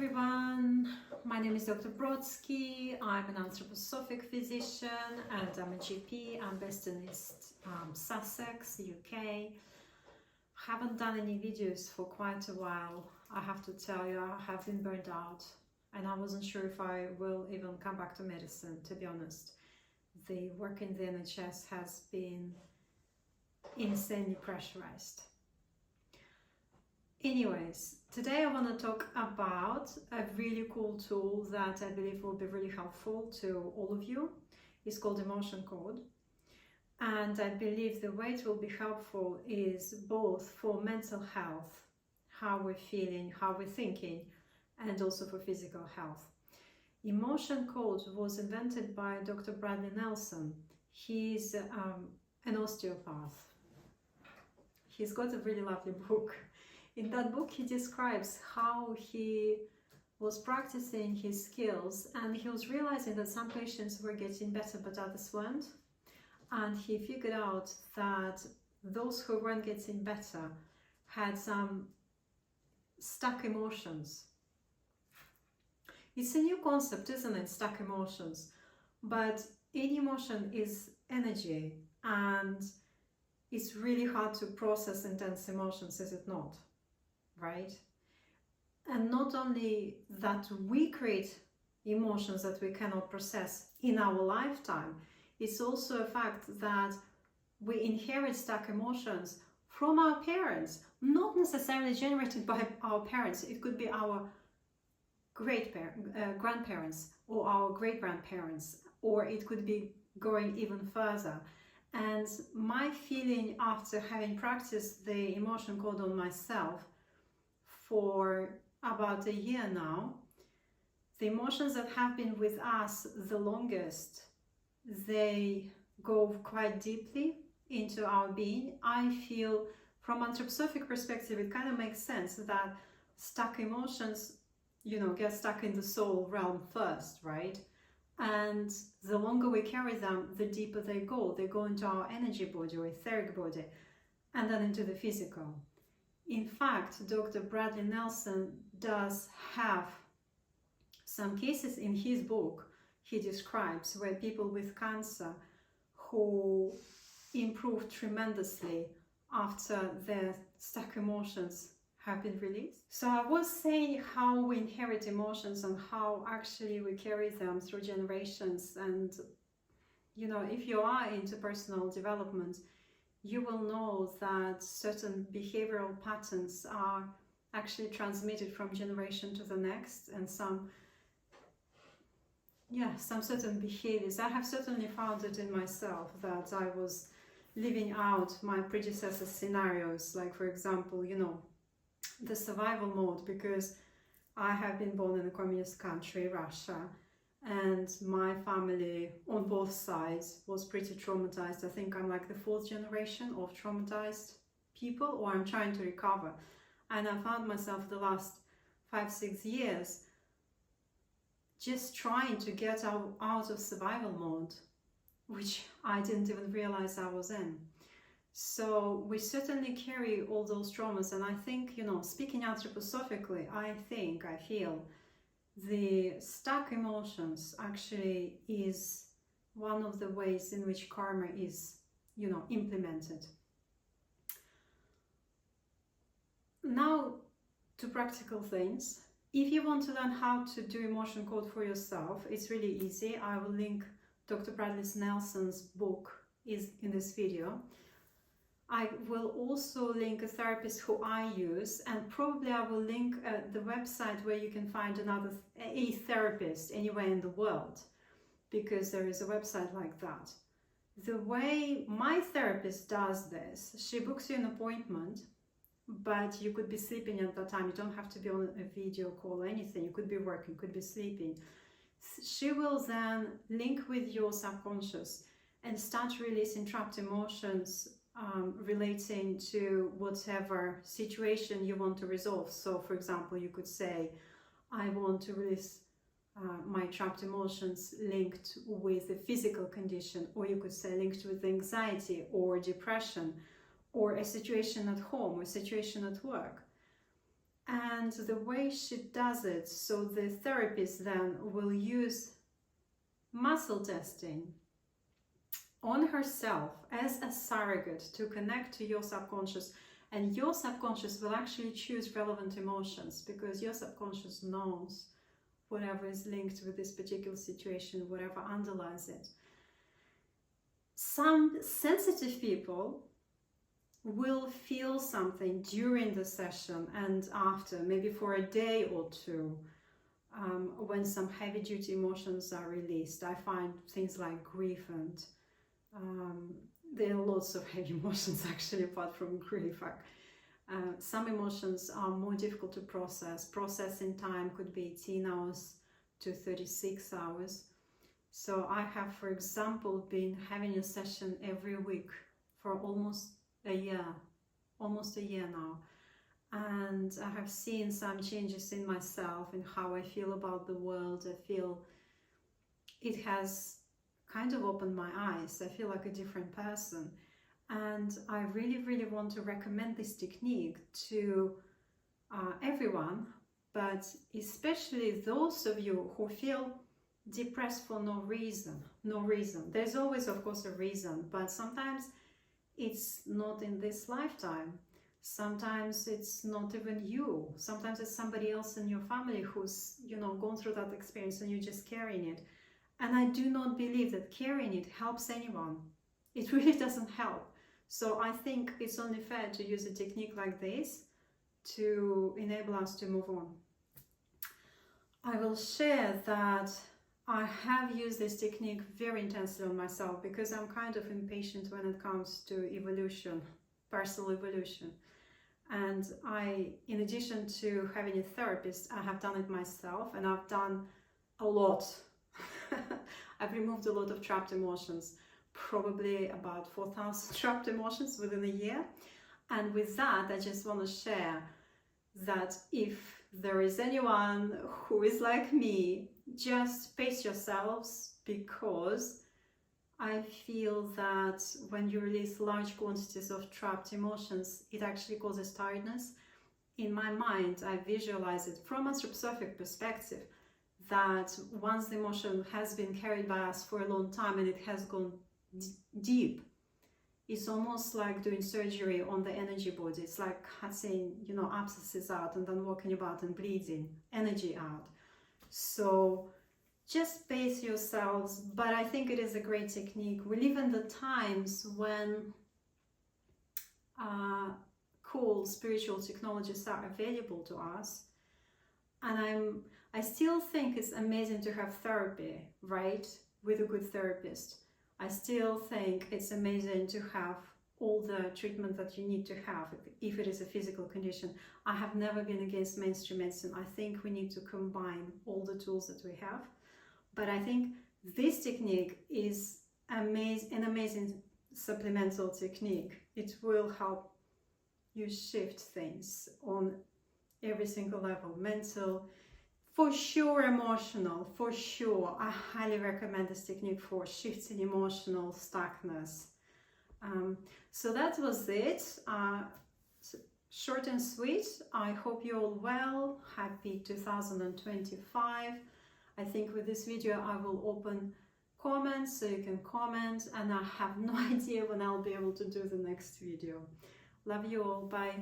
everyone, my name is Dr. Brodsky. I'm an anthroposophic physician and I'm a GP. I'm based in East Sussex, UK. Haven't done any videos for quite a while. I have to tell you, I have been burned out and I wasn't sure if I will even come back to medicine, to be honest. The work in the NHS has been insanely pressurized. Anyways, today I want to talk about a really cool tool that I believe will be really helpful to all of you. It's called Emotion Code. And I believe the way it will be helpful is both for mental health, how we're feeling, how we're thinking, and also for physical health. Emotion Code was invented by Dr. Bradley Nelson. He's an osteopath. He's got a really lovely book. In that book, he describes how he was practicing his skills and he was realizing that some patients were getting better but others weren't. And he figured out that those who weren't getting better had some stuck emotions. It's a new concept, isn't it? Stuck emotions. But any emotion is energy and it's really hard to process intense emotions, is it not? Right? And not only that we create emotions that we cannot process in our lifetime, it's also a fact that we inherit stuck emotions from our parents, not necessarily generated by our parents. It could be our grandparents or our great-grandparents, or it could be going even further. And my feeling after having practiced the Emotion Code on myself for about a year now, the emotions that have been with us the longest, they go quite deeply into our being. I feel from anthroposophic perspective, it kind of makes sense that stuck emotions, get stuck in the soul realm first, right? And the longer we carry them, the deeper they go. They go into our energy body or etheric body and then into the physical. In fact, Dr. Bradley Nelson does have some cases in his book he describes where people with cancer who improved tremendously after their stuck emotions have been released. So I was saying how we inherit emotions and how actually we carry them through generations. And, if you are into personal development, you will know that certain behavioral patterns are actually transmitted from generation to the next, and some certain behaviors. I have certainly found it in myself that I was living out my predecessors' scenarios, like for example, the survival mode, because I have been born in a communist country, Russia, and my family on both sides was pretty traumatized. I think I'm like the fourth generation of traumatized people, or I'm trying to recover. And I found myself the last 5-6 years just trying to get out of survival mode, which I didn't even realize I was in. So we certainly carry all those traumas, and I think, speaking anthroposophically, I feel the stuck emotions actually is one of the ways in which karma is, implemented. Now to practical things. If you want to learn how to do Emotion Code for yourself, it's really easy. I will link Dr. Bradley Nelson's book is in this video. I will also link a therapist who I use, and probably I will link the website where you can find a therapist anywhere in the world, because there is a website like that. The way my therapist does this, she books you an appointment, but you could be sleeping at that time. You don't have to be on a video call or anything. You could be working, could be sleeping. She will then link with your subconscious and start releasing trapped emotions relating to whatever situation you want to resolve. So for example, you could say, I want to release my trapped emotions linked with a physical condition, or you could say linked with anxiety or depression, or a situation at home or a situation at work. And the way she does it, so the therapist then will use muscle testing on herself as a surrogate to connect to your subconscious, and your subconscious will actually choose relevant emotions because your subconscious knows whatever is linked with this particular situation, whatever underlies it. Some sensitive people will feel something during the session and after, maybe for a day or two, when some heavy-duty emotions are released. I find things like grief and there are lots of heavy emotions actually apart from grief. Some emotions are more difficult to process. Processing time could be 18 hours to 36 hours. So I have, for example, been having a session every week for almost a year now. And I have seen some changes in myself and how I feel about the world. I feel it has kind of opened my eyes. I feel like a different person. And I really, really want to recommend this technique to everyone, but especially those of you who feel depressed for no reason. There's always, of course, a reason, but sometimes it's not in this lifetime. Sometimes it's not even you. Sometimes it's somebody else in your family who's, gone through that experience and you're just carrying it. And I do not believe that carrying it helps anyone. It really doesn't help. So I think it's only fair to use a technique like this to enable us to move on. I will share that I have used this technique very intensely on myself because I'm kind of impatient when it comes to evolution, personal evolution. And in addition to having a therapist, I have done it myself, and I've done a lot. I've removed a lot of trapped emotions, probably about 4,000 trapped emotions within a year. And with that, I just want to share that if there is anyone who is like me, just pace yourselves, because I feel that when you release large quantities of trapped emotions, it actually causes tiredness. In my mind, I visualize it from anthroposophic perspective, that once the emotion has been carried by us for a long time and it has gone deep, it's almost like doing surgery on the energy body. It's like cutting, abscesses out and then walking about and bleeding energy out. So just pace yourselves, but I think it is a great technique. We live in the times when cool spiritual technologies are available to us, and I still think it's amazing to have therapy, right, with a good therapist. I still think it's amazing to have all the treatment that you need to have if it is a physical condition. I have never been against mainstream medicine. I think we need to combine all the tools that we have. But I think this technique is an amazing supplemental technique. It will help you shift things on every single level, mental, for sure emotional, for sure. I highly recommend this technique for shifts in emotional stuckness. So that was it. Short and sweet. I hope you're all well. Happy 2025. I think with this video I will open comments so you can comment, and I have no idea when I'll be able to do the next video. Love you all. Bye.